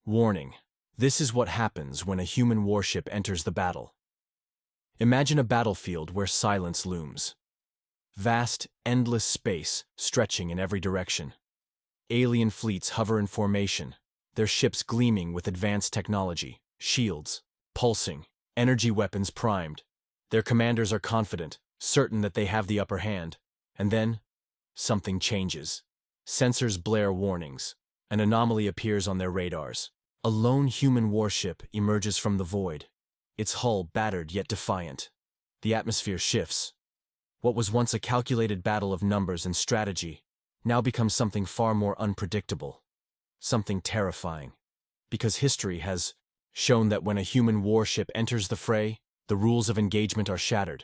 Warning: this is what happens when a human warship enters the battle. Imagine a battlefield where silence looms. Vast, endless space stretching in every direction. Alien fleets hover in formation, their ships gleaming with advanced technology, shields pulsing, energy weapons primed. Their commanders are confident, certain that they have the upper hand. And then, something changes. Sensors blare warnings. An anomaly appears on their radars. A lone human warship emerges from the void, its hull battered yet defiant. The atmosphere shifts. What was once a calculated battle of numbers and strategy now becomes something far more unpredictable, something terrifying. Because history has shown that when a human warship enters the fray, the rules of engagement are shattered.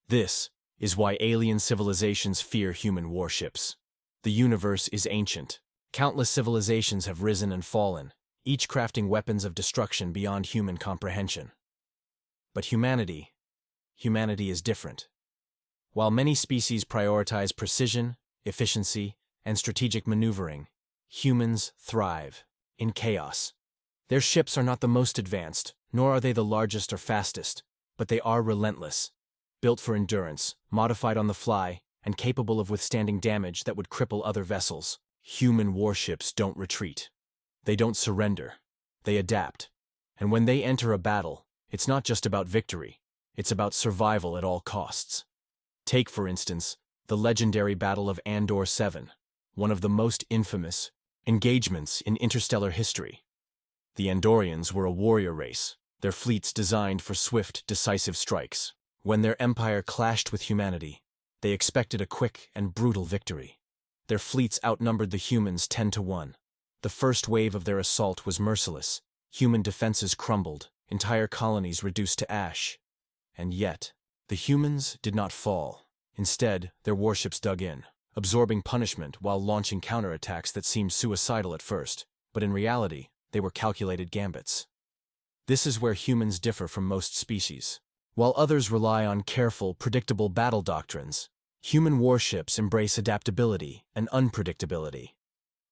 This is why alien civilizations fear human warships. The universe is ancient. Countless civilizations have risen and fallen, each crafting weapons of destruction beyond human comprehension. But humanity is different. While many species prioritize precision, efficiency, and strategic maneuvering, humans thrive in chaos. Their ships are not the most advanced, nor are they the largest or fastest, but they are relentless, built for endurance, modified on the fly, and capable of withstanding damage that would cripple other vessels. Human warships don't retreat. They don't surrender. They adapt. And when they enter a battle, it's not just about victory. It's about survival at all costs. Take, for instance, the legendary Battle of Andor 7, one of the most infamous engagements in interstellar history. The Andorians were a warrior race, their fleets designed for swift, decisive strikes. When their empire clashed with humanity, they expected a quick and brutal victory. Their fleets outnumbered the humans 10-1. The first wave of their assault was merciless. Human defenses crumbled, entire colonies reduced to ash. And yet, the humans did not fall. Instead, their warships dug in, absorbing punishment while launching counterattacks that seemed suicidal at first, but in reality, they were calculated gambits. This is where humans differ from most species. While others rely on careful, predictable battle doctrines, human warships embrace adaptability and unpredictability.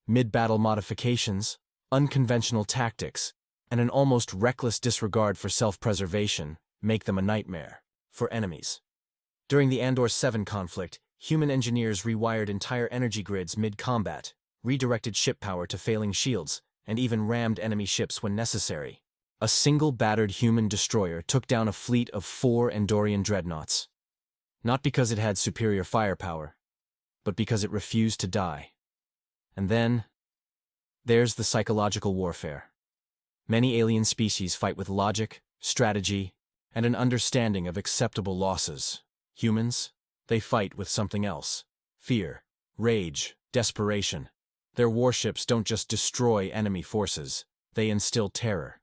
Mid-battle modifications, unconventional tactics, and an almost reckless disregard for self-preservation make them a nightmare for enemies. During the Andor 7 conflict, human engineers rewired entire energy grids mid-combat, redirected ship power to failing shields, and even rammed enemy ships when necessary. A single battered human destroyer took down a fleet of 4 Andorian dreadnoughts. Not because it had superior firepower, but because it refused to die. And then, there's the psychological warfare. Many alien species fight with logic, strategy, and an understanding of acceptable losses. Humans, they fight with something else. Fear, rage, desperation. Their warships don't just destroy enemy forces, they instill terror.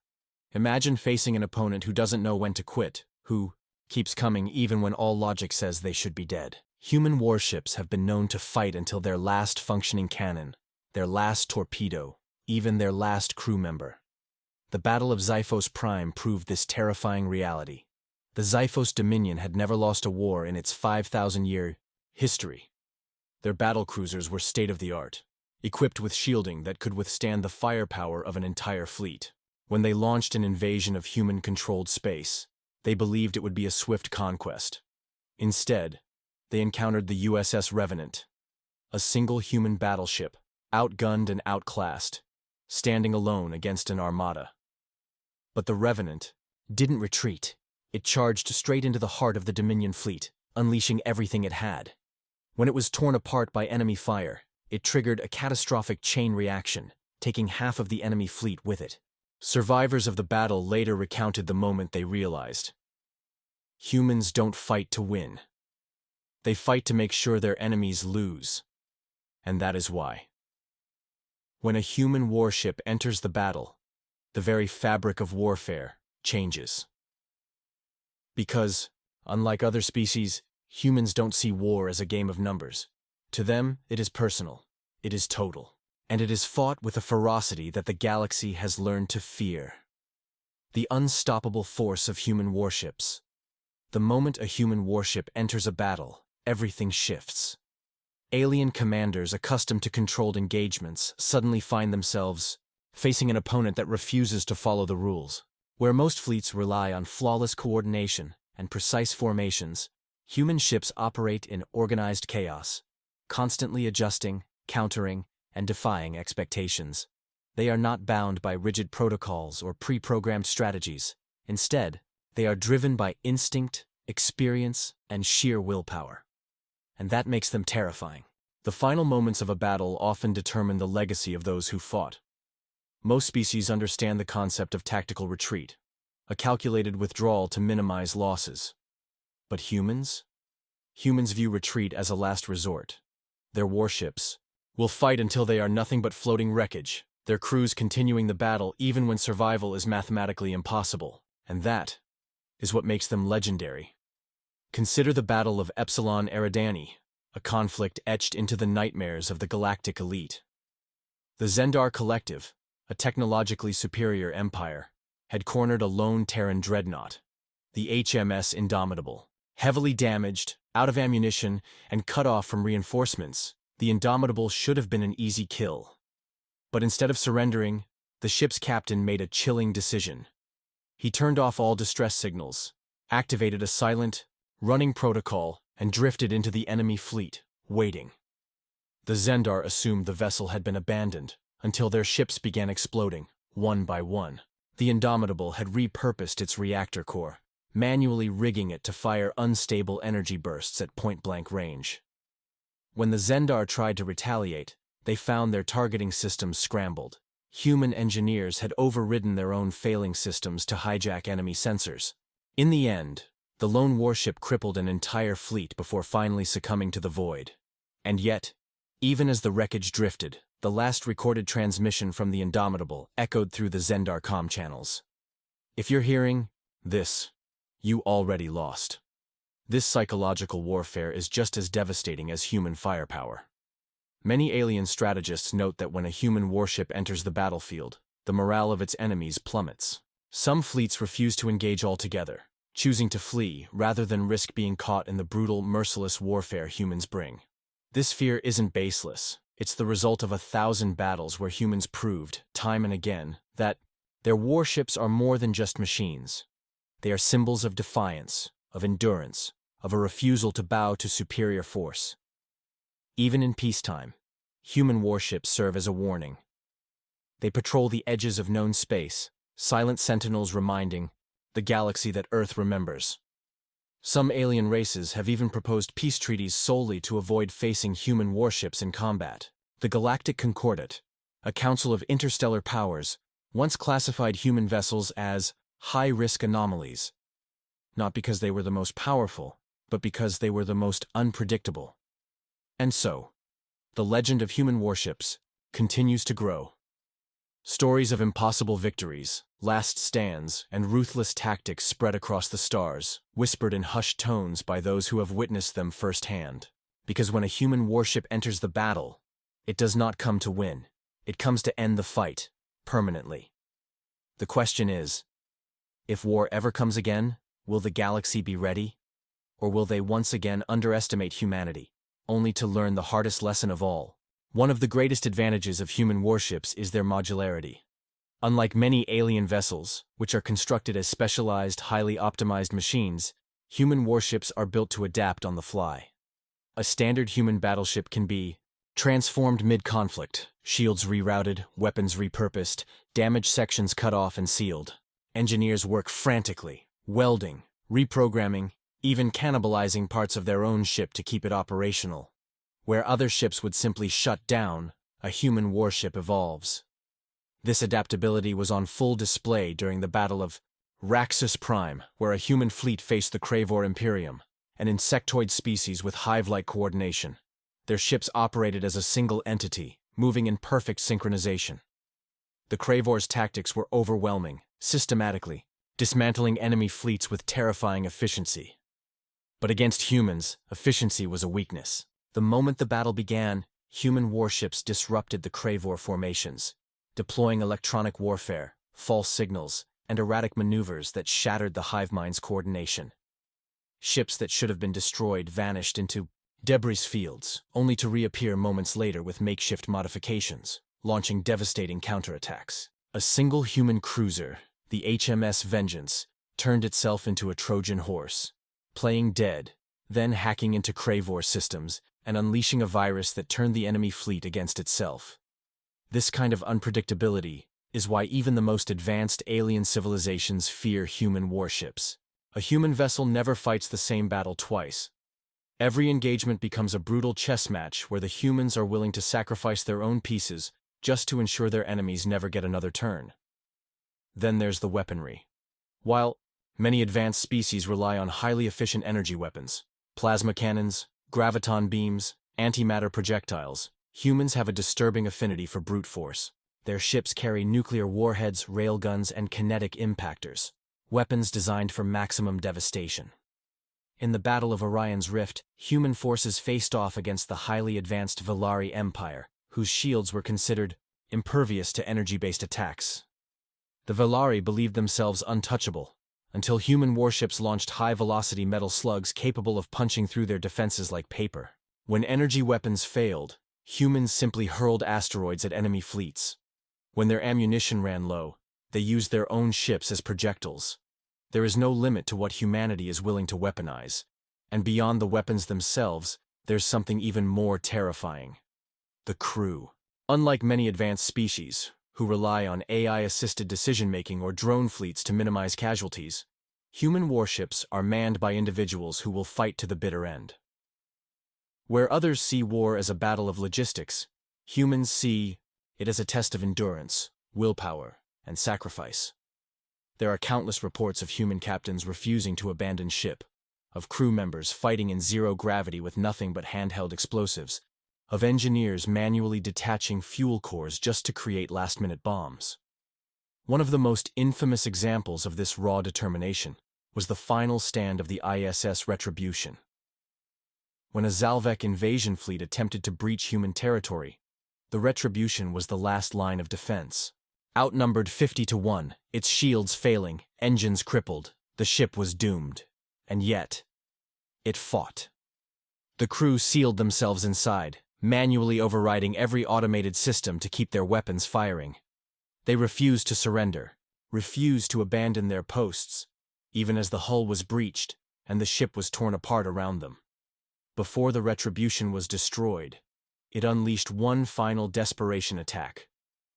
Imagine facing an opponent who doesn't know when to quit, who keeps coming even when all logic says they should be dead. Human warships have been known to fight until their last functioning cannon, their last torpedo, even their last crew member. The Battle of Xiphos Prime proved this terrifying reality. The Xiphos Dominion had never lost a war in its 5,000-year history. Their battle cruisers were state-of-the-art, equipped with shielding that could withstand the firepower of an entire fleet. When they launched an invasion of human-controlled space, they believed it would be a swift conquest. Instead, they encountered the USS Revenant, a single human battleship, outgunned and outclassed, standing alone against an armada. But the Revenant didn't retreat. It charged straight into the heart of the Dominion fleet, unleashing everything it had. When it was torn apart by enemy fire, it triggered a catastrophic chain reaction, taking half of the enemy fleet with it. Survivors of the battle later recounted the moment they realized. Humans don't fight to win. They fight to make sure their enemies lose. And that is why. When a human warship enters the battle, the very fabric of warfare changes. Because, unlike other species, humans don't see war as a game of numbers. To them, it is personal, it is total, and it is fought with a ferocity that the galaxy has learned to fear. The unstoppable force of human warships. The moment a human warship enters a battle, everything shifts. Alien commanders accustomed to controlled engagements suddenly find themselves facing an opponent that refuses to follow the rules. Where most fleets rely on flawless coordination and precise formations, human ships operate in organized chaos, constantly adjusting, countering, and defying expectations. They are not bound by rigid protocols or pre-programmed strategies. Instead, they are driven by instinct, experience, and sheer willpower. And that makes them terrifying. The final moments of a battle often determine the legacy of those who fought. Most species understand the concept of tactical retreat, a calculated withdrawal to minimize losses. But humans? Humans view retreat as a last resort. Their warships will fight until they are nothing but floating wreckage, their crews continuing the battle even when survival is mathematically impossible. And that is what makes them legendary. Consider the Battle of Epsilon Eridani, a conflict etched into the nightmares of the galactic elite. The Zendar Collective, a technologically superior empire, had cornered a lone Terran dreadnought, the HMS Indomitable. Heavily damaged, out of ammunition, and cut off from reinforcements, the Indomitable should have been an easy kill. But instead of surrendering, the ship's captain made a chilling decision. He turned off all distress signals, activated a silent, running protocol, and drifted into the enemy fleet, waiting. The Zendar assumed the vessel had been abandoned, until their ships began exploding, one by one. The Indomitable had repurposed its reactor core, manually rigging it to fire unstable energy bursts at point-blank range. When the Zendar tried to retaliate, they found their targeting systems scrambled. Human engineers had overridden their own failing systems to hijack enemy sensors. In the end, the lone warship crippled an entire fleet before finally succumbing to the void. And yet, even as the wreckage drifted, the last recorded transmission from the Indomitable echoed through the Zendar comm channels. If you're hearing this, you already lost. This psychological warfare is just as devastating as human firepower. Many alien strategists note that when a human warship enters the battlefield, the morale of its enemies plummets. Some fleets refuse to engage altogether, choosing to flee rather than risk being caught in the brutal, merciless warfare humans bring. This fear isn't baseless. It's the result of 1,000 battles where humans proved, time and again, that their warships are more than just machines. They are symbols of defiance, of endurance, of a refusal to bow to superior force. Even in peacetime, human warships serve as a warning. They patrol the edges of known space, silent sentinels reminding the galaxy that Earth remembers. Some alien races have even proposed peace treaties solely to avoid facing human warships in combat. The Galactic Concordat, a council of interstellar powers, once classified human vessels as high-risk anomalies, not because they were the most powerful, but because they were the most unpredictable. And so, the legend of human warships continues to grow. Stories of impossible victories, last stands, and ruthless tactics spread across the stars, whispered in hushed tones by those who have witnessed them firsthand. Because when a human warship enters the battle, it does not come to win. It comes to end the fight, permanently. The question is, if war ever comes again, will the galaxy be ready? Or will they once again underestimate humanity, only to learn the hardest lesson of all? One of the greatest advantages of human warships is their modularity. Unlike many alien vessels, which are constructed as specialized, highly optimized machines, human warships are built to adapt on the fly. A standard human battleship can be transformed mid-conflict, shields rerouted, weapons repurposed, damaged sections cut off and sealed. Engineers work frantically, welding, reprogramming, even cannibalizing parts of their own ship to keep it operational. Where other ships would simply shut down, a human warship evolves. This adaptability was on full display during the Battle of Raxus Prime, where a human fleet faced the Cravor Imperium, an insectoid species with hive-like coordination. Their ships operated as a single entity, moving in perfect synchronization. The Cravor's tactics were overwhelming, systematically, dismantling enemy fleets with terrifying efficiency. But against humans, efficiency was a weakness. The moment the battle began, human warships disrupted the Cravor formations, deploying electronic warfare, false signals, and erratic maneuvers that shattered the hive mind's coordination. Ships that should have been destroyed vanished into debris fields, only to reappear moments later with makeshift modifications. launching devastating counterattacks. A single human cruiser, the HMS Vengeance, turned itself into a Trojan horse, playing dead, then hacking into Cravor systems and unleashing a virus that turned the enemy fleet against itself. This kind of unpredictability is why even the most advanced alien civilizations fear human warships. A human vessel never fights the same battle twice. Every engagement becomes a brutal chess match where the humans are willing to sacrifice their own pieces just to ensure their enemies never get another turn. Then there's the weaponry. While many advanced species rely on highly efficient energy weapons, plasma cannons, graviton beams, antimatter projectiles, humans have a disturbing affinity for brute force. Their ships carry nuclear warheads, railguns, and kinetic impactors, weapons designed for maximum devastation. In the Battle of Orion's Rift, human forces faced off against the highly advanced Velari Empire, whose shields were considered impervious to energy-based attacks. The Velari believed themselves untouchable, until human warships launched high-velocity metal slugs capable of punching through their defenses like paper. When energy weapons failed, humans simply hurled asteroids at enemy fleets. When their ammunition ran low, they used their own ships as projectiles. There is no limit to what humanity is willing to weaponize, and beyond the weapons themselves, there's something even more terrifying. The crew. Unlike many advanced species, who rely on AI-assisted decision-making or drone fleets to minimize casualties, human warships are manned by individuals who will fight to the bitter end. Where others see war as a battle of logistics, humans see it as a test of endurance, willpower, and sacrifice. There are countless reports of human captains refusing to abandon ship, of crew members fighting in zero gravity with nothing but handheld explosives, of engineers manually detaching fuel cores just to create last-minute bombs. One of the most infamous examples of this raw determination was the final stand of the ISS Retribution. When a Zalvek invasion fleet attempted to breach human territory, the Retribution was the last line of defense. Outnumbered 50-1, its shields failing, engines crippled, the ship was doomed. And yet, it fought. The crew sealed themselves inside, manually overriding every automated system to keep their weapons firing. They refused to surrender, refused to abandon their posts, even as the hull was breached and the ship was torn apart around them. Before the Retribution was destroyed, it unleashed one final desperation attack,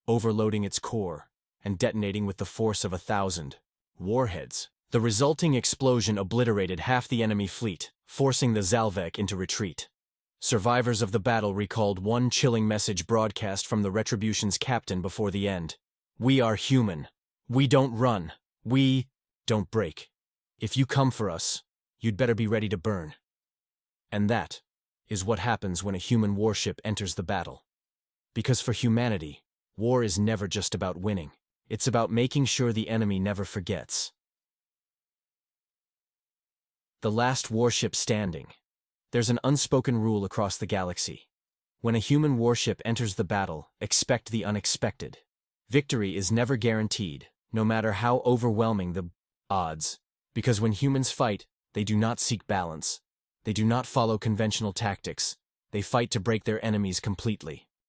overloading its core and detonating with the force of 1,000 warheads. The resulting explosion obliterated half the enemy fleet, forcing the Zalvek into retreat. Survivors of the battle recalled one chilling message broadcast from the Retribution's captain before the end. "We are human. We don't run. We don't break. If you come for us, you'd better be ready to burn." And that is what happens when a human warship enters the battle. Because for humanity, war is never just about winning. It's about making sure the enemy never forgets. The last warship standing. There's an unspoken rule across the galaxy. When a human warship enters the battle, expect the unexpected. Victory is never guaranteed, no matter how overwhelming the odds. Because when humans fight, they do not seek balance. They do not follow conventional tactics. They fight to break their enemies completely.